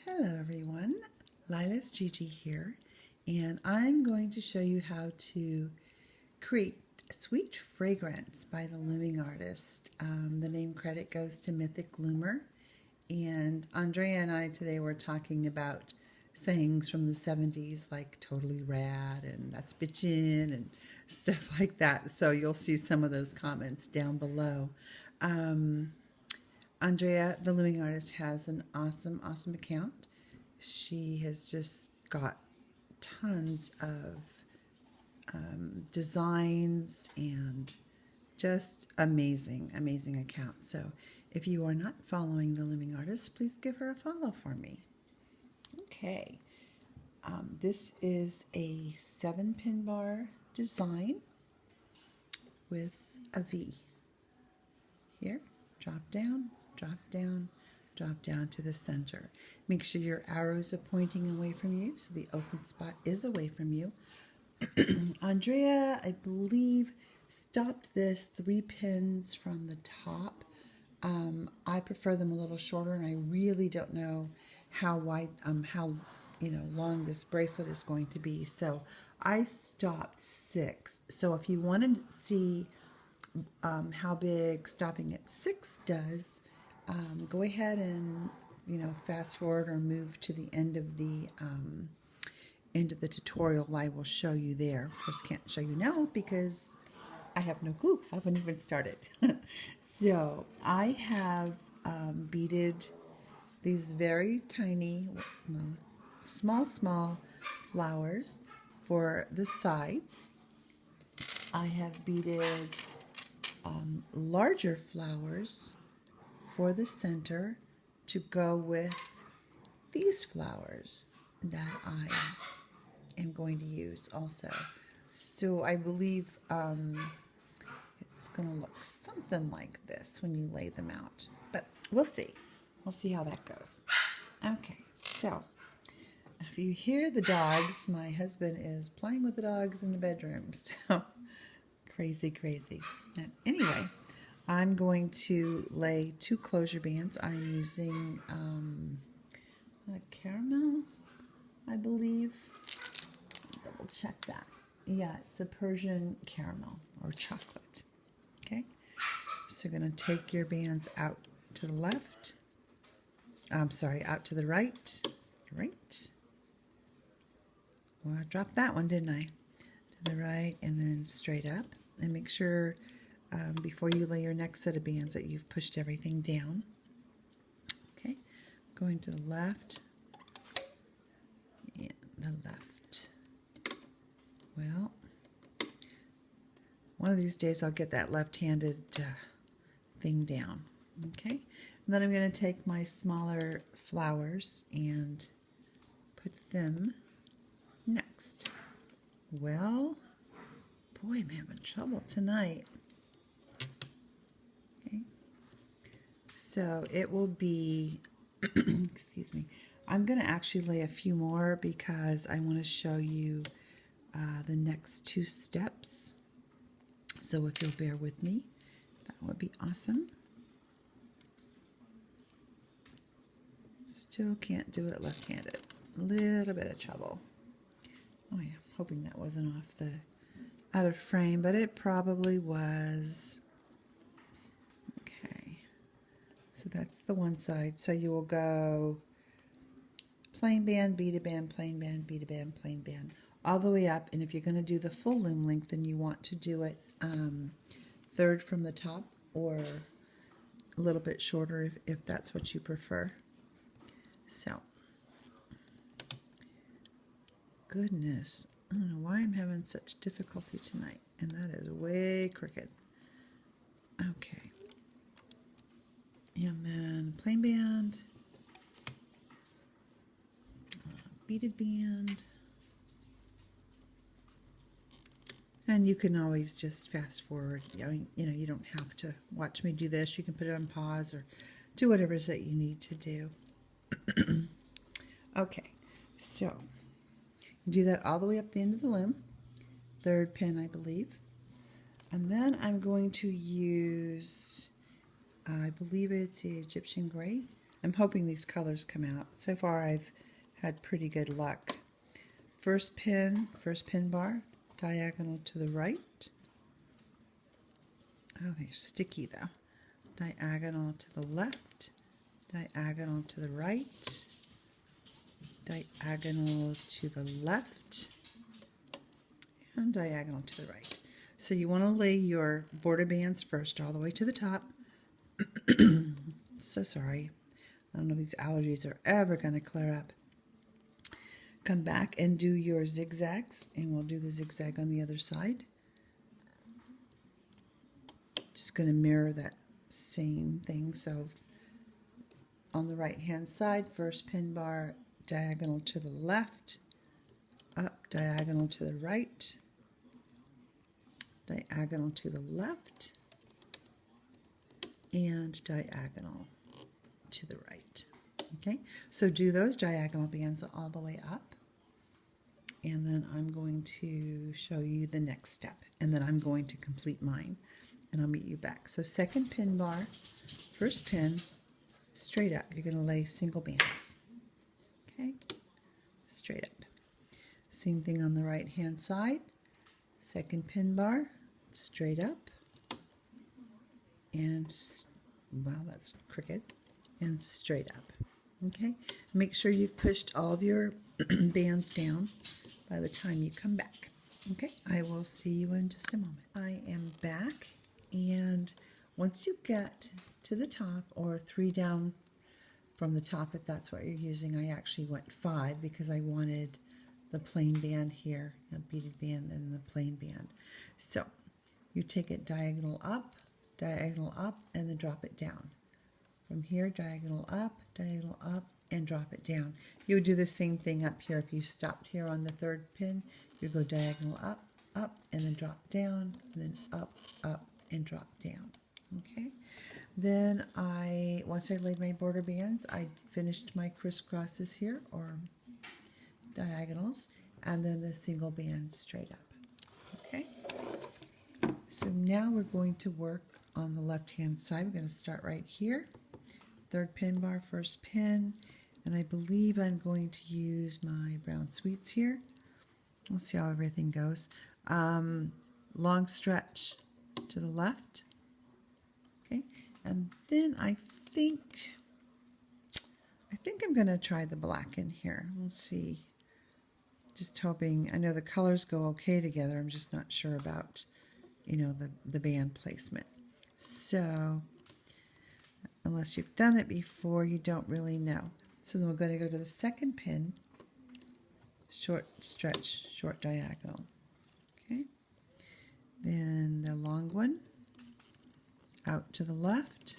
Hello everyone, Lila's Gigi here, and I'm going to show you how to create Sweet Fragrance by the Looming Artist. The name credit goes to Mythic Loomer, and Andrea and I today were talking about sayings from the 70s like totally rad and that's bitchin' and stuff like that, so you'll see some of those comments down below. Andrea, the Looming Artist, has an awesome account. She has just got tons of designs and just amazing account. So if you are not following the Looming Artist, please give her a follow for me. Okay, this is a 7-pin bar design with a V. Here, drop down, drop down, drop down to the center. Make sure your arrows are pointing away from you, so the open spot is away from you. Andrea, I believe, stopped this 3 pins from the top. I prefer them a little shorter, and I really don't know how wide, how long this bracelet is going to be. So I stopped 6. So if you want to see how big stopping at 6 does, go ahead and fast forward or move to the end of the tutorial. I will show you there. Of course, can't show you now because I have no clue. I haven't even started. So I have beaded these very tiny, well, small flowers for the sides. I have beaded larger flowers for the center to go with these flowers that I am going to use also. So I believe it's going to look something like this when you lay them out. But we'll see. We'll see how that goes. Okay, so if you hear the dogs, my husband is playing with the dogs in the bedroom. So crazy. Anyway, I'm going to lay 2 closure bands. I'm using a caramel, I believe. Double check that. Yeah, it's a Persian caramel or chocolate. Okay, so you're going to take your bands out to the left. I'm sorry, out to the right. Right. Well, I dropped that one, didn't I? To the right and then straight up. And make sure before you lay your next set of bands that you've pushed everything down. Okay, going to the left and the left. Well, one of these days I'll get that left-handed thing down. Okay, and then I'm going to take my smaller flowers and put them next. Well, boy, I'm having trouble tonight. Okay, so it will be, excuse me, I'm going to actually lay a few more because I want to show you the next 2 steps. So if you'll bear with me, that would be awesome. Still can't do it left-handed. A little bit of trouble. Oh yeah, hoping that wasn't out of frame, but it probably was. Okay, so that's the one side. So you will go plain band, beaded band, plain band, beaded band, plain band, all the way up. And if you're going to do the full loom length, then you want to do it 3rd from the top or a little bit shorter if that's what you prefer. So, goodness, I don't know why I'm having such difficulty tonight, and that is way crooked. Okay, and then plain band, beaded band, and you can always just fast forward. You don't have to watch me do this. You can put it on pause or do whatever it is that you need to do. Okay, so you do that all the way up the end of the loom, 3rd pin, I believe. And then I'm going to use, I believe it's Egyptian gray. I'm hoping these colors come out. So far I've had pretty good luck. First pin bar, diagonal to the right. Oh, they're sticky though. Diagonal to the left, diagonal to the right, diagonal to the left, and diagonal to the right. So you want to lay your border bands first all the way to the top. So sorry. I don't know if these allergies are ever going to clear up. Come back and do your zigzags, and we'll do the zigzag on the other side. Just going to mirror that same thing. So on the right hand side, first pin bar, diagonal to the left, up, diagonal to the right, diagonal to the left, and diagonal to the right. Okay, so do those diagonal bands all the way up, and then I'm going to show you the next step, and then I'm going to complete mine, and I'll meet you back. So second pin bar, first pin, straight up. You're going to lay single bands. Okay, straight up. Same thing on the right hand side. Second pin bar, straight up, and wow, that's crooked, and straight up. Okay, make sure you've pushed all of your bands down by the time you come back. Okay, I will see you in just a moment. I am back, and once you get to the top, or 3 down from the top if that's what you're using, I actually went 5 because I wanted the plain band here, the beaded band and the plain band. So you take it diagonal up, and then drop it down. From here, diagonal up, and drop it down. You would do the same thing up here. If you stopped here on the 3rd pin, you go diagonal up, and then drop down, and then up, and drop down. Okay. Then once I laid my border bands, I finished my crisscrosses here, or diagonals, and then the single band straight up. Okay. So now we're going to work on the left hand side. We're going to start right here. 3rd pin bar, first pin, and I believe I'm going to use my brown sweets here. We'll see how everything goes. Long stretch to the left. Okay, and then I think I'm going to try the black in here. We'll see. Just hoping. I know the colors go okay together. I'm just not sure about, the band placement. So unless you've done it before, you don't really know. So then we're going to go to the 2nd pin, short stretch, short diagonal. Okay. Then the long one, out to the left,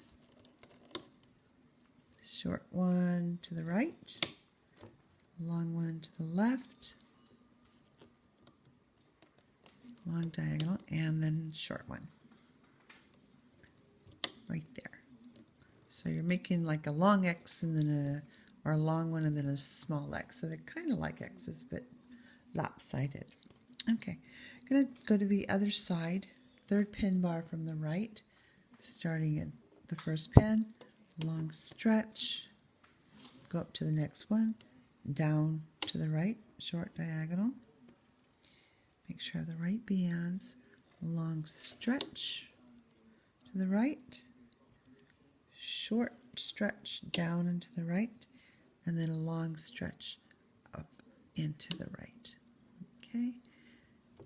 short one to the right, long one to the left, long diagonal, and then short one right there. So you're making like a long X and then a long one and then a small X. So they're kind of like X's, but lopsided. Okay, I'm going to go to the other side, 3rd pin bar from the right, starting at the first pin, long stretch, go up to the next one, down to the right, short diagonal. Make sure I have the right bands, long stretch to the right, short stretch down and to the right, and then a long stretch up into the right. Okay,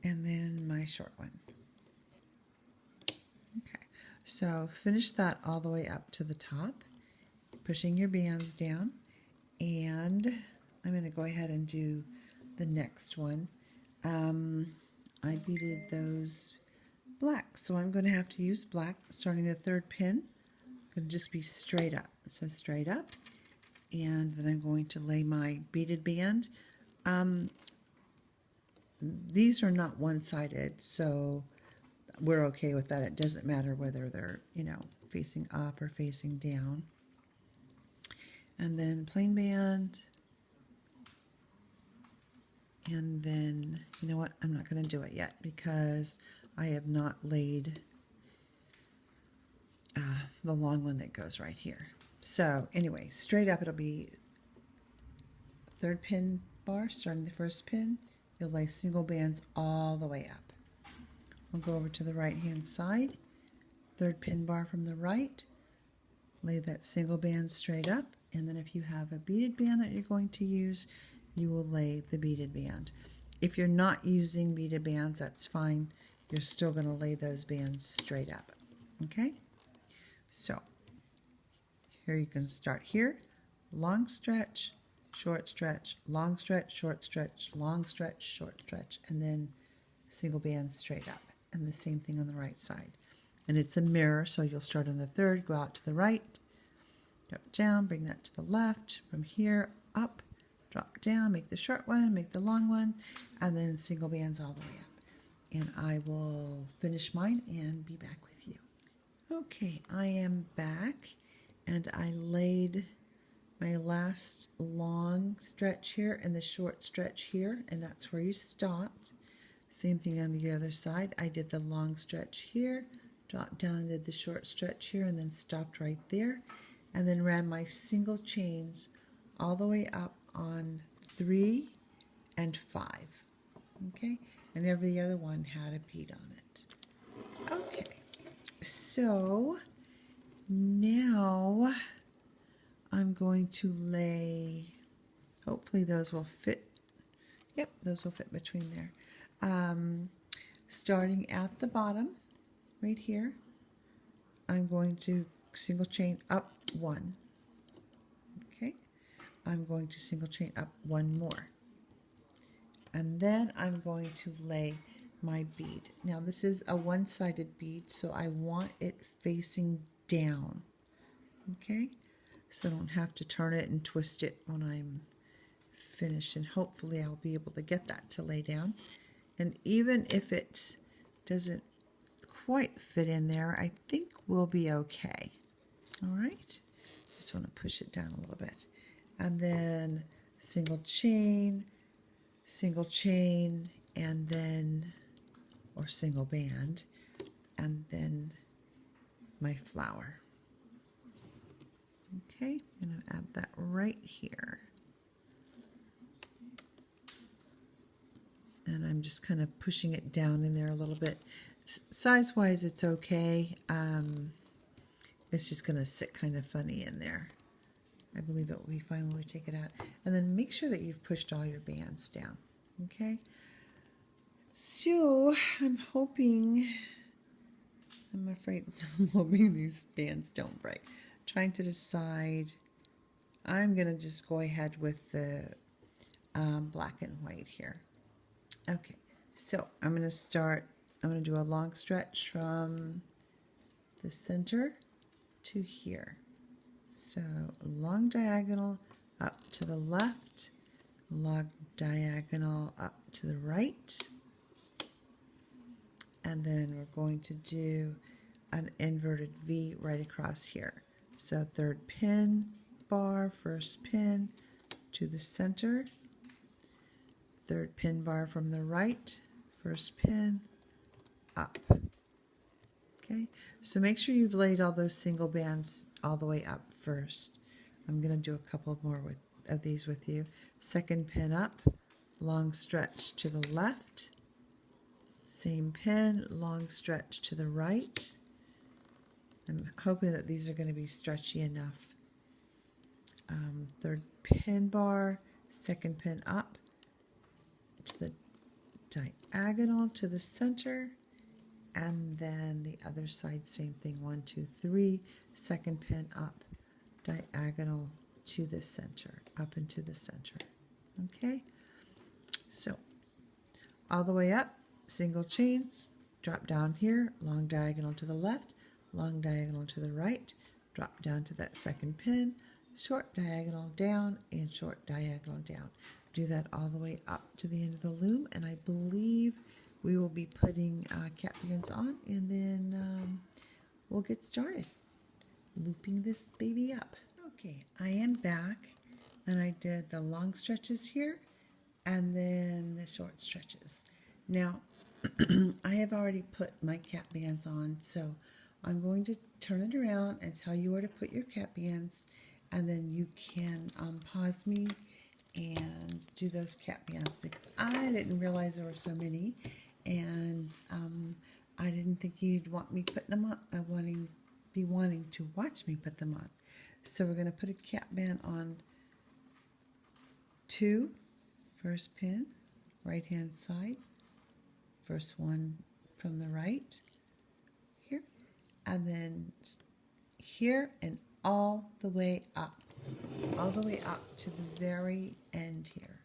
and then my short one. Okay, so finish that all the way up to the top, pushing your bands down, and I'm going to go ahead and do the next one. I beaded those black, so I'm going to have to use black starting the 3rd pin. Going to just be straight up, so straight up, and then I'm going to lay my beaded band. These are not one-sided, so we're okay with that. It doesn't matter whether they're facing up or facing down. And then plain band, and then you know what, I'm not going to do it yet because I have not laid the long one that goes right here. So anyway, straight up it'll be third pin bar, starting the first pin. You'll lay single bands all the way up. We'll go over to the right hand side, third pin bar from the right, lay that single band straight up, and then if you have a beaded band that you're going to use, you will lay the beaded band. If you're not using beaded bands, that's fine. You're still going to lay those bands straight up. Okay? So here you're going to start here, long stretch, short stretch, long stretch, short stretch, long stretch, short stretch, and then single band straight up. And the same thing on the right side. And it's a mirror, so you'll start on the third, go out to the right, drop down, bring that to the left, from here up, drop down, make the short one, make the long one, and then single bands all the way up. And I will finish mine and be back with you. Okay, I am back, and I laid my last long stretch here and the short stretch here, and that's where you stopped. Same thing on the other side. I did the long stretch here, dropped down, did the short stretch here, and then stopped right there, and then ran my single chains all the way up on 3 and 5. Okay, and every other one had a bead on it. Okay, so now I'm going to lay, hopefully those will fit. Yep, those will fit between there. Starting at the bottom, right here, I'm going to single chain up 1. Okay, I'm going to single chain up 1 more. And then I'm going to lay my bead. Now this is a one-sided bead, so I want it facing down. Okay, so I don't have to turn it and twist it when I'm finished, and hopefully I'll be able to get that to lay down. And even if it doesn't quite fit in there, I think we'll be okay. All right, just want to push it down a little bit. And then single chain, and then, or single band, and then my flower. Okay, I'm going to add that right here. And I'm just kind of pushing it down in there a little bit. Size-wise, it's okay. It's just going to sit kind of funny in there. I believe it will be fine when we take it out. And then make sure that you've pushed all your bands down. Okay? So, I'm hoping these bands don't break. Trying to decide. I'm going to just go ahead with the black and white here. Okay, so I'm going to do a long stretch from the center to here. So long diagonal up to the left, long diagonal up to the right, and then we're going to do an inverted V right across here. So third pin bar, first pin to the center, third pin bar from the right, first pin, up. Okay, so make sure you've laid all those single bands all the way up first. I'm going to do a couple more of these with you. Second pin up, long stretch to the left, same pin, long stretch to the right. I'm hoping that these are going to be stretchy enough. Third pin bar, second pin up, to the diagonal to the center, and then the other side, same thing, 1, 2, 3, second pin up, diagonal to the center, up into the center. Okay, so all the way up, single chains, drop down here, long diagonal to the left, long diagonal to the right, drop down to that second pin, short diagonal down, and short diagonal down. Do that all the way up to the end of the loom, and I believe we will be putting cat bands on, and then we'll get started looping this baby up. Okay, I am back, and I did the long stretches here and then the short stretches. Now I have already put my cat bands on, so I'm going to turn it around and tell you where to put your cap bands, and then you can pause me and do those cap bands, because I didn't realize there were so many, and I didn't think you'd want me putting them on. Be wanting to watch me put them on. So we're going to put a cap band on 2, first pin, right hand side, first one from the right here, and then here and all the way up to the very end here.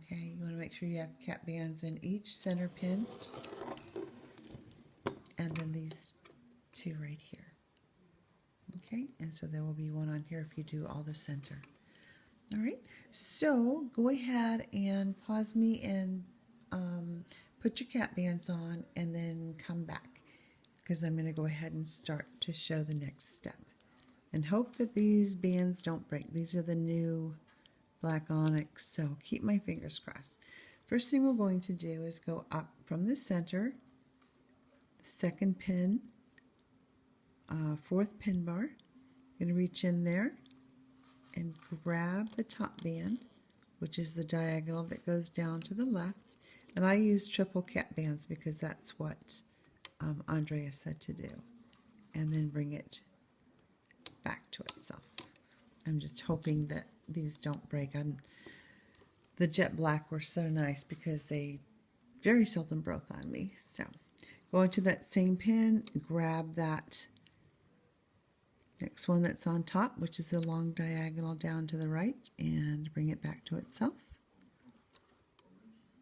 Okay, you want to make sure you have cap bands in each center pin, and then these 2 right here. Okay, and so there will be one on here if you do all the center. All right, so go ahead and pause me and put your cap bands on, and then come back, because I'm going to go ahead and start to show the next step. And hope that these bands don't break. These are the new black onyx, so keep my fingers crossed. First thing we're going to do is go up from the center, the second pin, 4th pin bar. Going to reach in there and grab the top band, which is the diagonal that goes down to the left. And I use triple cap bands because that's what Andrea said to do. And then bring it back to itself. I'm just hoping that these don't break. The jet black were so nice because they very seldom broke on me. So go into that same pin, grab that next one that's on top, which is a long diagonal down to the right, and bring it back to itself.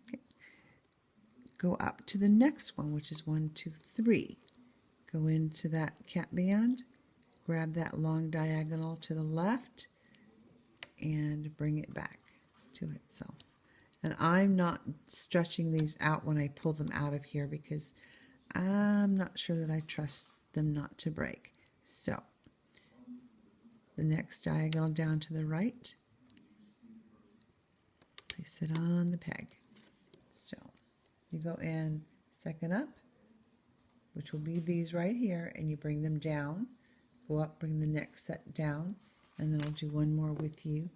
Okay. Go up to the next one, which is 1, 2, 3. Go into that cap band, grab that long diagonal to the left, and bring it back to itself. And I'm not stretching these out when I pull them out of here, because I'm not sure that I trust them not to break. So the next diagonal down to the right, place it on the peg. So you go in second up, which will be these right here, and you bring them down. Go up, bring the next set down, and then I'll do one more with you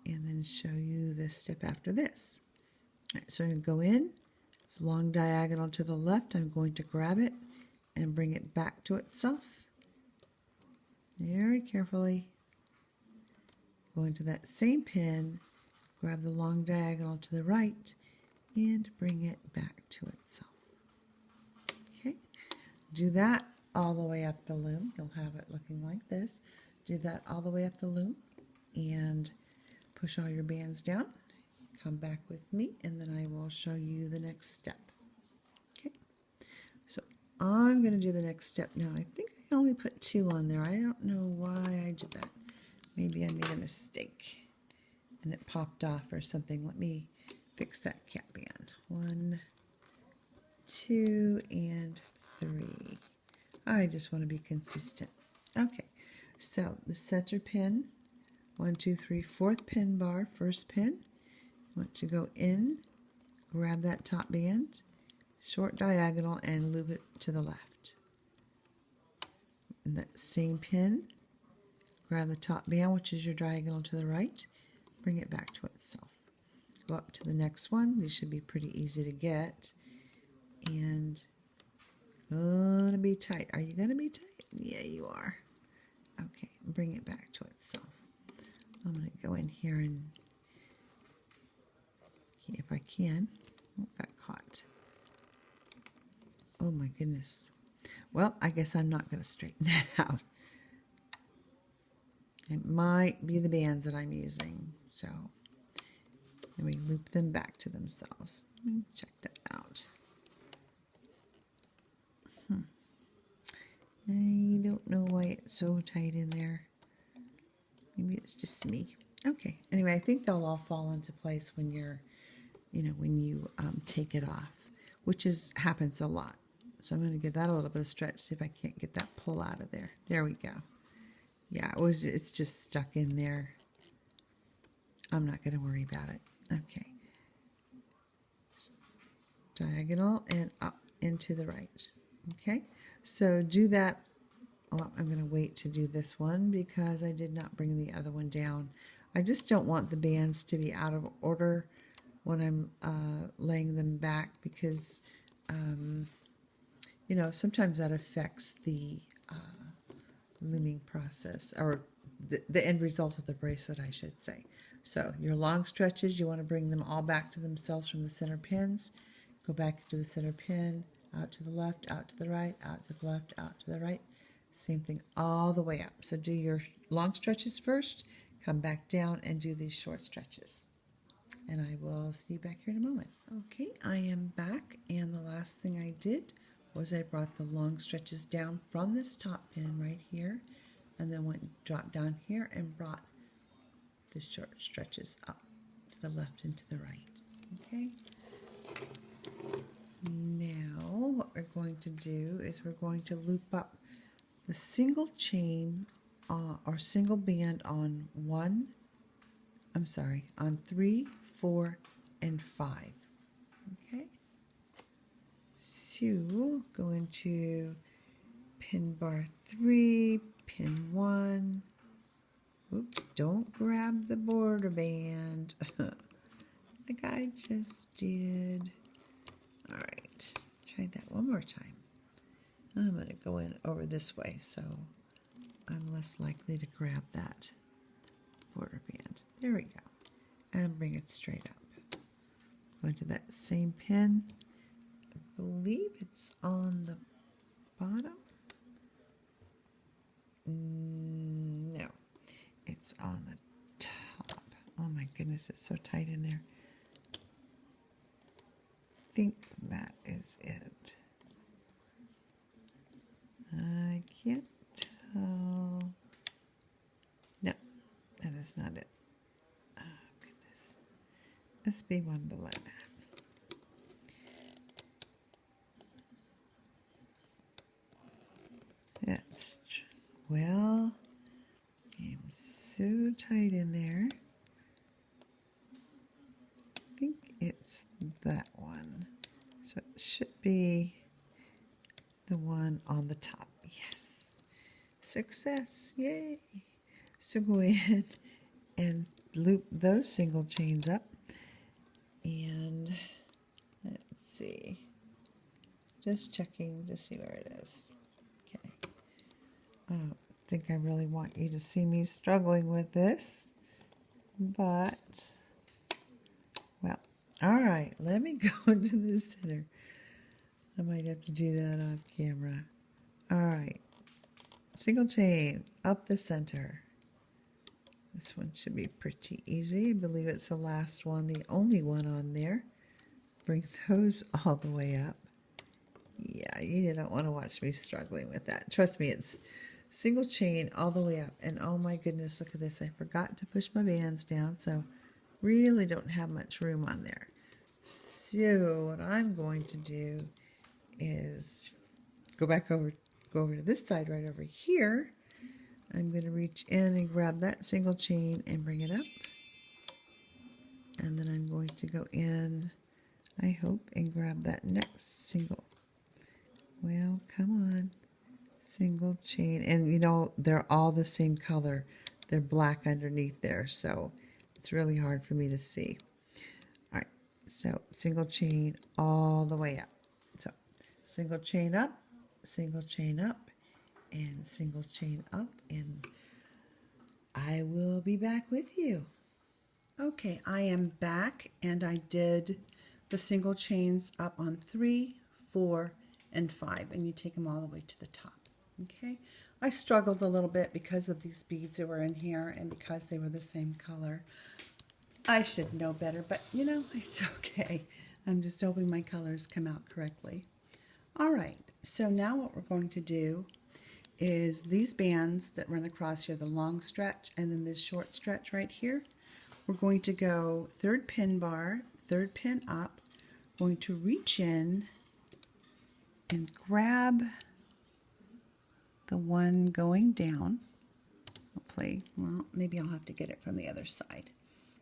and then show you this step after this. All right, so I'm going to go in, it's long diagonal to the left. I'm going to grab it and bring it back to itself very carefully. Go into that same pin, grab the long diagonal to the right, and bring it back to itself. Okay, do that all the way up the loom. You'll have it looking like this. Do that all the way up the loom and push all your bands down. Come back with me, and then I will show you the next step. Okay, so I'm going to do the next step now. I think I only put 2 on there. I don't know why I did that. Maybe I made a mistake and it popped off or something. Let me fix that cap band. 1, 2, and 3. I just want to be consistent. Okay, so the center pin, 1, 2, 3, 4th pin bar, first pin. Want to go in, grab that top band, short diagonal, and loop it to the left. In that same pin, grab the top band, which is your diagonal to the right, bring it back to itself. Go up to the next one. These should be pretty easy to get. And gonna be tight. Are you gonna be tight? Yeah, you are. Okay, bring it back to itself. I'm gonna go in here and, if I can, oh, got caught. Oh my goodness. Well, I guess I'm not gonna straighten that out. It might be the bands that I'm using, so let me loop them back to themselves. Let me check that out. I don't know why it's so tight in there. Maybe it's just me. Okay, anyway, I think they'll all fall into place when you're, when you take it off, which happens a lot. So I'm going to give that a little bit of stretch, see if I can't get that pull out of there. There we go. Yeah, it's just stuck in there. I'm not going to worry about it. Okay. Diagonal and up into the right. Okay, so do that well, I'm going to wait to do this one because I did not bring the other one down. I just don't want the bands to be out of order when I'm laying them back because, you know, sometimes that affects the looming process, or the end result of the bracelet, I should say. So your long stretches, you want to bring them all back to themselves from the center pins. Go back to the center pin, out to the left, out to the right, out to the left, out to the right. Same thing all the way up. So do your long stretches first, come back down and do these short stretches. And I will see you back here in a moment. Okay, I am back, and the last thing I did was I brought the long stretches down from this top pin right here, and then dropped down here and brought the short stretches up to the left and to the right. Okay. Now what we're going to do is we're going to loop up the single chain or single band on on 3, 4, and 5. Okay. So go into pin bar 3, pin 1. Oops, don't grab the border band like I just did. All right, try that one more time. I'm going to go in over this way so I'm less likely to grab that border band. There we go. And bring it straight up. Go into that same pin. I believe it's on the bottom. No, it's on the top. Oh my goodness, it's so tight in there. I think that is it. I can't tell. No, that is not it. Oh goodness. Must be one below that. That's, well, I'm so tight in there. I think it's that one. So it should be the one on the top. Yes. Success. Yay. So go ahead and loop those single chains up. And let's see. Just checking to see where it is. Okay. I don't think I really want you to see me struggling with this, but, well, all right, let me go into the center. I might have to do that off camera. All right, single chain up the center. This one should be pretty easy. I believe it's the last one, the only one on there. Bring those all the way up. Yeah, you don't want to watch me struggling with that. Trust me, it's single chain all the way up. And oh my goodness, look at this. I forgot to push my bands down, so really don't have much room on there. So what I'm going to do is go over to this side right over here. I'm going to reach in and grab that single chain and bring it up. And then I'm going to go in, I hope, and grab that next single. Well, come on. Single chain. And you know, they're all the same color. They're black underneath there, so it's really hard for me to see. All right, so single chain all the way up. So single chain up, and single chain up, and I will be back with you. Okay, I am back, and I did the single chains up on 3, 4, and 5, and you take them all the way to the top. Okay, I struggled a little bit because of these beads that were in here and because they were the same color. I should know better, but you know, it's okay. I'm just hoping my colors come out correctly. All right, so now what we're going to do is these bands that run across here, the long stretch and then this short stretch right here, we're going to go third pin bar, third pin up, going to reach in and grab the one going down. Well, maybe I'll have to get it from the other side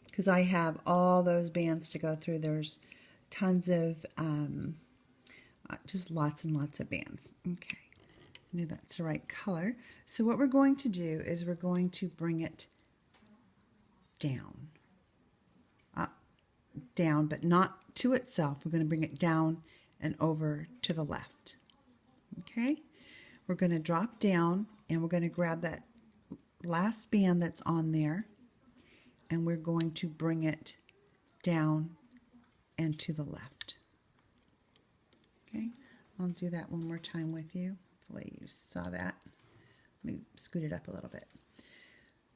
because I have all those bands to go through. There's tons of, just lots and lots of bands. Okay, I knew that's the right color. So what we're going to do is we're going to bring it down. Down, but not to itself. We're going to bring it down and over to the left. Okay? We're going to drop down and we're going to grab that last band that's on there and we're going to bring it down and to the left. Okay? I'll do that one more time with you. Hopefully you saw that. Let me scoot it up a little bit.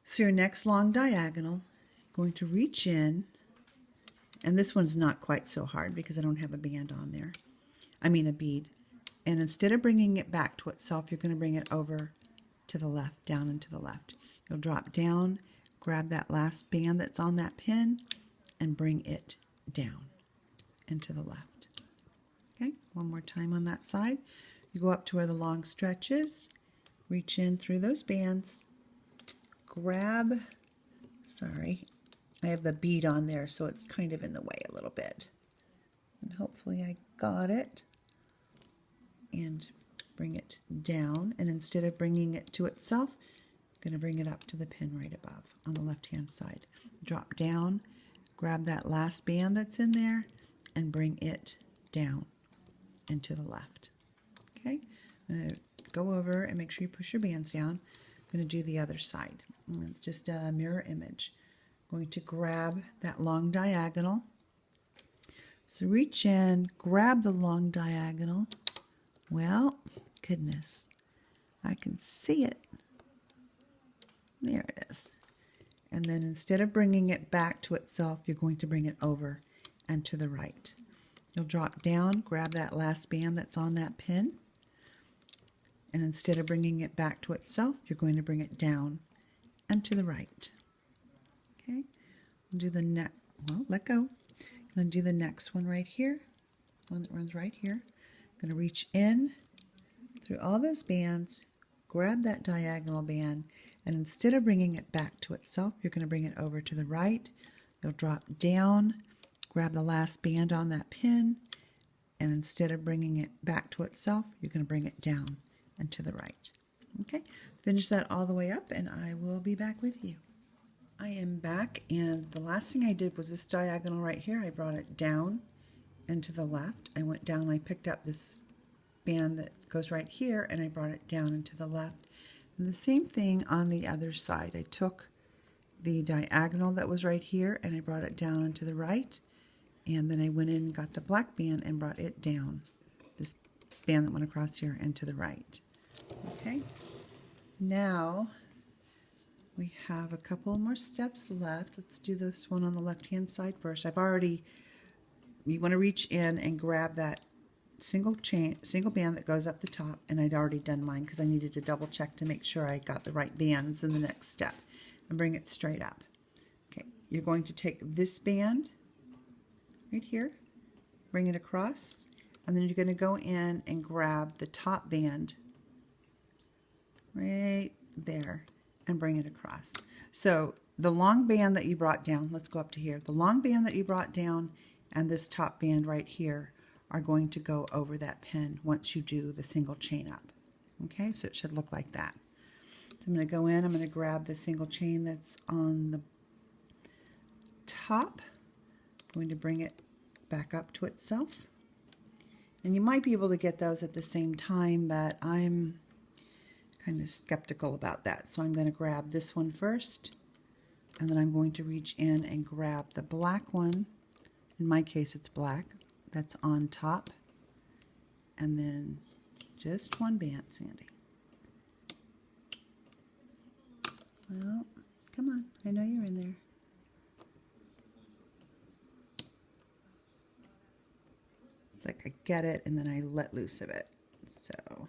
So your next long diagonal, going to reach in, and this one's not quite so hard because I don't have a band on there. I mean a bead. And instead of bringing it back to itself, you're going to bring it over to the left, down and to the left. You'll drop down, grab that last band that's on that pin, and bring it down and to the left. Okay, one more time on that side. You go up to where the long stretch is, reach in through those bands, grab, sorry, I have the bead on there, so it's kind of in the way a little bit. And hopefully I got it. And bring it down. And instead of bringing it to itself, I'm going to bring it up to the pin right above on the left-hand side. Drop down, grab that last band that's in there, and bring it down and to the left. Okay? I'm going to go over and make sure you push your bands down. I'm going to do the other side. And it's just a mirror image. Going to grab that long diagonal. So reach in, grab the long diagonal. Well, goodness, I can see it. There it is. And then instead of bringing it back to itself, you're going to bring it over and to the right. You'll drop down, grab that last band that's on that pin. And instead of bringing it back to itself, you're going to bring it down and to the right. Okay, do the next, well, let go. I'm going to do the next one right here, one that runs right here. I'm going to reach in through all those bands, grab that diagonal band, and instead of bringing it back to itself, you're going to bring it over to the right. You'll drop down, grab the last band on that pin, and instead of bringing it back to itself, you're going to bring it down and to the right. Okay, finish that all the way up, and I will be back with you. I am back, and the last thing I did was this diagonal right here. I brought it down and to the left. I went down, I picked up this band that goes right here, and I brought it down and to the left. And the same thing on the other side. I took the diagonal that was right here, and I brought it down and to the right. And then I went in and got the black band and brought it down. This band that went across here and to the right. Okay. Now we have a couple more steps left. Let's do this one on the left-hand side first. You want to reach in and grab that single band that goes up the top, and I'd already done mine because I needed to double check to make sure I got the right bands in the next step, and bring it straight up. Okay, you're going to take this band right here, bring it across, and then you're going to go in and grab the top band right there and bring it across. So the long band that you brought down, let's go up to here, the long band that you brought down and this top band right here are going to go over that pin once you do the single chain up. Okay, so it should look like that. So I'm going to go in, I'm going to grab the single chain that's on the top, I'm going to bring it back up to itself. And you might be able to get those at the same time, but I'm kind of skeptical about that. So I'm going to grab this one first, and then I'm going to reach in and grab the black one. In my case, it's black. That's on top. And then just one band, Sandy. Well, come on. I know you're in there. It's like I get it, and then I let loose of it. So,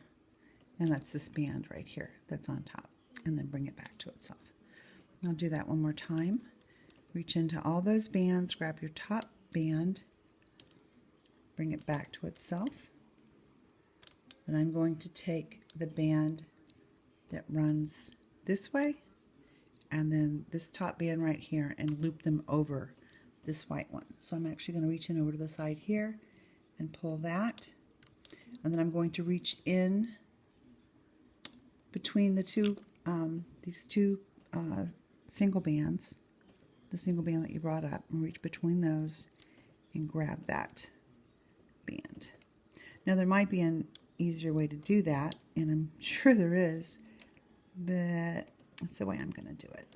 and that's this band right here that's on top. And then bring it back to itself. I'll do that one more time. Reach into all those bands, grab your top band, bring it back to itself. Then I'm going to take the band that runs this way, and then this top band right here, and loop them over this white one. So I'm actually going to reach in over to the side here and pull that, and then I'm going to reach in between the two, these two single bands, the single band that you brought up, and reach between those and grab that band. Now there might be an easier way to do that, and I'm sure there is, but that's the way I'm going to do it.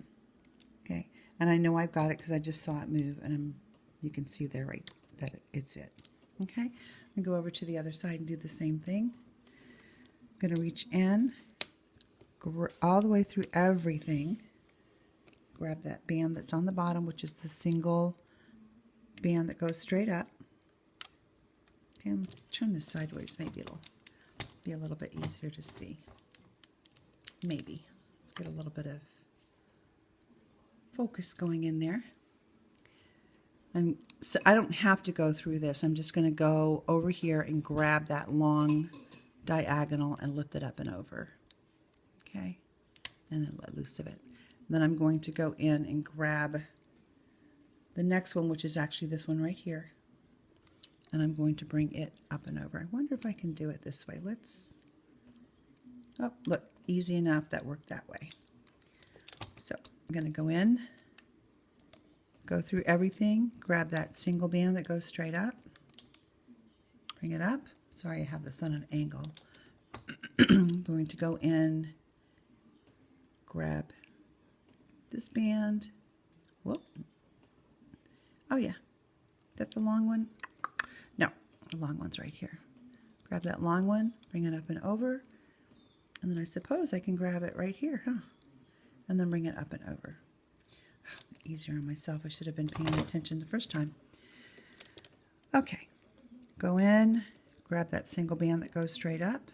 Okay, and I know I've got it because I just saw it move, and you can see there right that it's it. Okay, and go over to the other side and do the same thing. I'm going to reach in, all the way through everything. Grab that band that's on the bottom, which is the single band that goes straight up. Okay, I'm turn this sideways. Maybe it'll be a little bit easier to see. Maybe. Let's get a little bit of focus going in there. And so I don't have to go through this. I'm just going to go over here and grab that long diagonal and lift it up and over. Okay, and then let loose of it. Then I'm going to go in and grab the next one, which is actually this one right here. And I'm going to bring it up and over. I wonder if I can do it this way. Let's, oh, look, easy enough. That worked that way. So I'm going to go in, go through everything, grab that single band that goes straight up, bring it up. Sorry, I have this on an angle. I'm going to go in, grab this band. Whoop. Oh yeah, that's the long one? No, the long one's right here. Grab that long one, bring it up and over, and then I suppose I can grab it right here, huh? And then bring it up and over. Easier on myself. I should have been paying attention the first time. Okay, go in, grab that single band that goes straight up,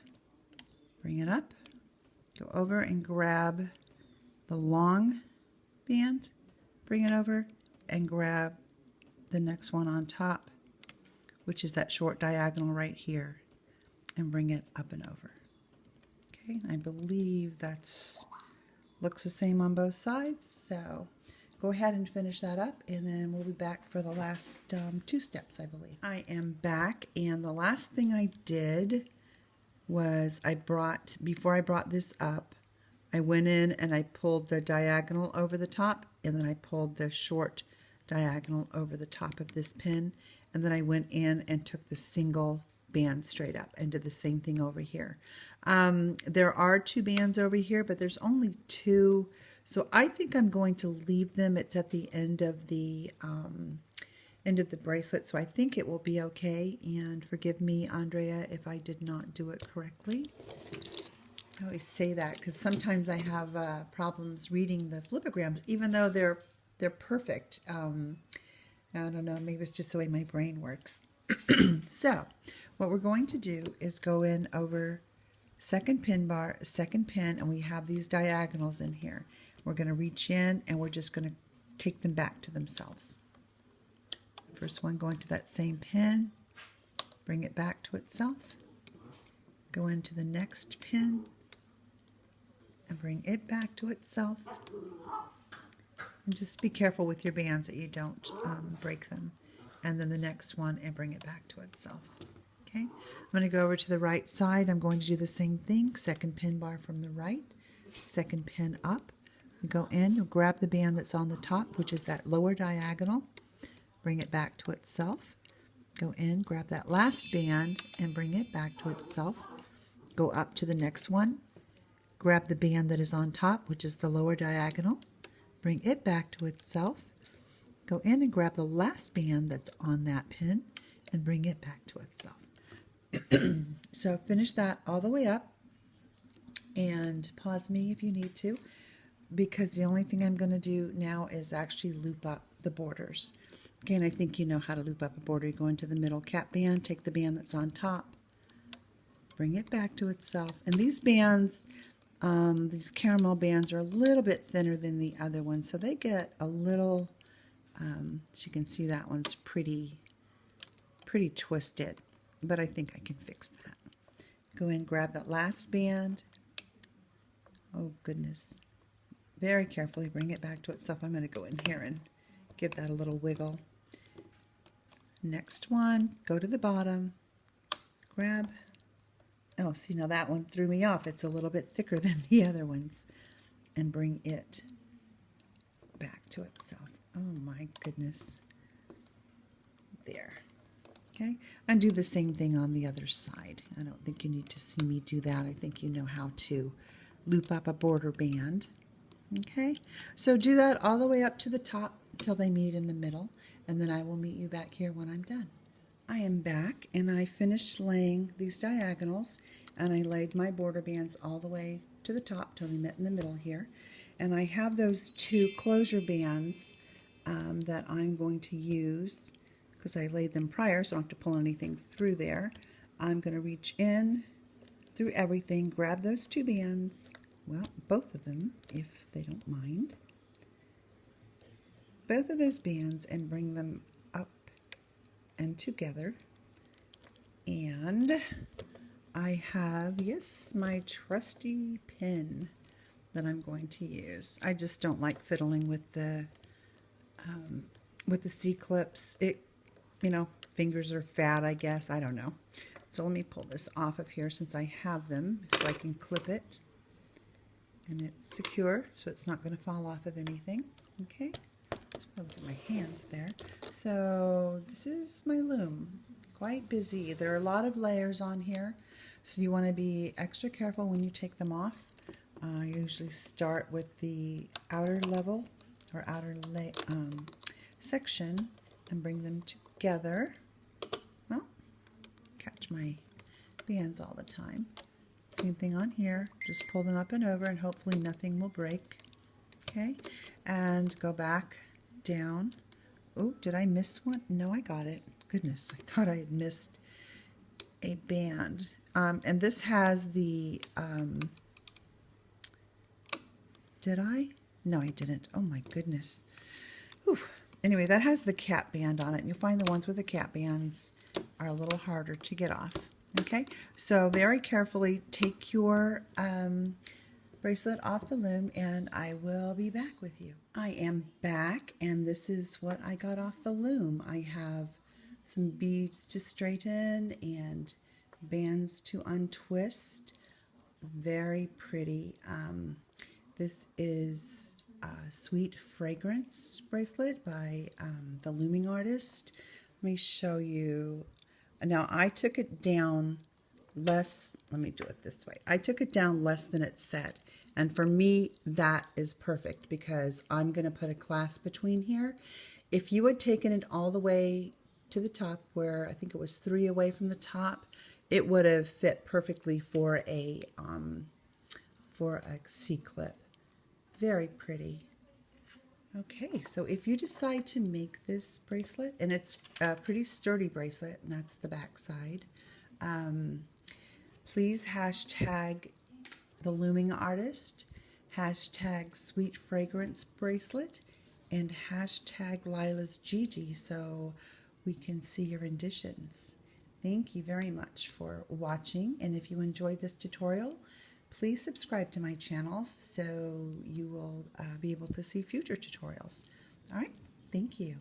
bring it up, go over and grab the long band, bring it over, and grab the next one on top, which is that short diagonal right here, and bring it up and over. Okay, I believe that's looks the same on both sides, so go ahead and finish that up, and then we'll be back for the last two steps, I believe. I am back, and the last thing I did was before I brought this up, I went in and I pulled the diagonal over the top, and then I pulled the short diagonal over the top of this pin, and then I went in and took the single band straight up and did the same thing over here. There are two bands over here, but there's only two, so I think I'm going to leave them. It's at the end of the bracelet, so I think it will be okay. And forgive me, Andrea, if I did not do it correctly. I always say that because sometimes I have problems reading the flipograms, even though they're perfect. I don't know, maybe it's just the way my brain works. So what we're going to do is go in over second pin bar, second pin, and we have these diagonals in here. We're going to reach in and we're just going to take them back to themselves. First one going to that same pin, bring it back to itself, go into the next pin and bring it back to itself. And just be careful with your bands that you don't break them. And then the next one and bring it back to itself. Okay, I'm going to go over to the right side. I'm going to do the same thing. Second pin bar from the right, second pin up. You go in, you'll grab the band that's on the top, which is that lower diagonal. Bring it back to itself. Go in, grab that last band and bring it back to itself. Go up to the next one. Grab the band that is on top, which is the lower diagonal. Bring it back to itself. Go in and grab the last band that's on that pin and bring it back to itself. So finish that all the way up, and pause me if you need to, because the only thing I'm going to do now is actually loop up the borders. Okay, and I think you know how to loop up a border. You go into the middle cap band, take the band that's on top, bring it back to itself. And these bands, these caramel bands, are a little bit thinner than the other ones, so they get a little, as you can see, that one's pretty twisted, but I think I can fix that. Go in, grab that last band. Oh goodness. Very carefully bring it back to itself. I'm going to go in here and give that a little wiggle. Next one, go to the bottom, grab Oh, see, now that one threw me off. It's a little bit thicker than the other ones. And bring it back to itself. Oh my goodness. There. Okay, and do the same thing on the other side. I don't think you need to see me do that. I think you know how to loop up a border band. Okay, so do that all the way up to the top till they meet in the middle, and then I will meet you back here when I'm done. I am back, and I finished laying these diagonals, and I laid my border bands all the way to the top till they met in the middle here. And I have those two closure bands that I'm going to use because I laid them prior, so I don't have to pull anything through there. I'm going to reach in through everything, grab those two bands, well, both of them, if they don't mind, both of those bands, and bring them up and together. And I have, yes, my trusty pin that I'm going to use. I just don't like fiddling with the C-clips. It, you know, fingers are fat, I guess. I don't know. So let me pull this off of here since I have them so I can clip it. And it's secure, so it's not going to fall off of anything. Okay, just look at my hands there. So this is my loom. Quite busy. There are a lot of layers on here, so you want to be extra careful when you take them off. I usually start with the outer level or outer section and bring them together. Well, catch my bands all the time. Same thing on here. Just pull them up and over and hopefully nothing will break. Okay, and go back down. Oh, did I miss one? No, I got it. Goodness, I thought I had missed a band. And this has the, did I? No, I didn't. Oh my goodness. Whew. Anyway, that has the cap band on it. And you'll find the ones with the cap bands are a little harder to get off. Okay, so very carefully take your bracelet off the loom and I will be back with you. I am back and this is what I got off the loom. I have some beads to straighten and bands to untwist. Very pretty. This is a Sweet Fragrance bracelet by the Looming Artist. Let me show you. Now I took it down less, let me do it this way. I took it down less than it said. And for me, that is perfect because I'm going to put a clasp between here. If you had taken it all the way to the top where I think it was 3 away from the top, it would have fit perfectly for a C-clip. Very pretty. Okay, so if you decide to make this bracelet, and it's a pretty sturdy bracelet, and that's the back side, please hashtag the Looming Artist, hashtag Sweet Fragrance Bracelet, and hashtag Lila's Gigi so we can see your renditions. Thank you very much for watching, and if you enjoyed this tutorial, please subscribe to my channel so you will be able to see future tutorials. All right, thank you.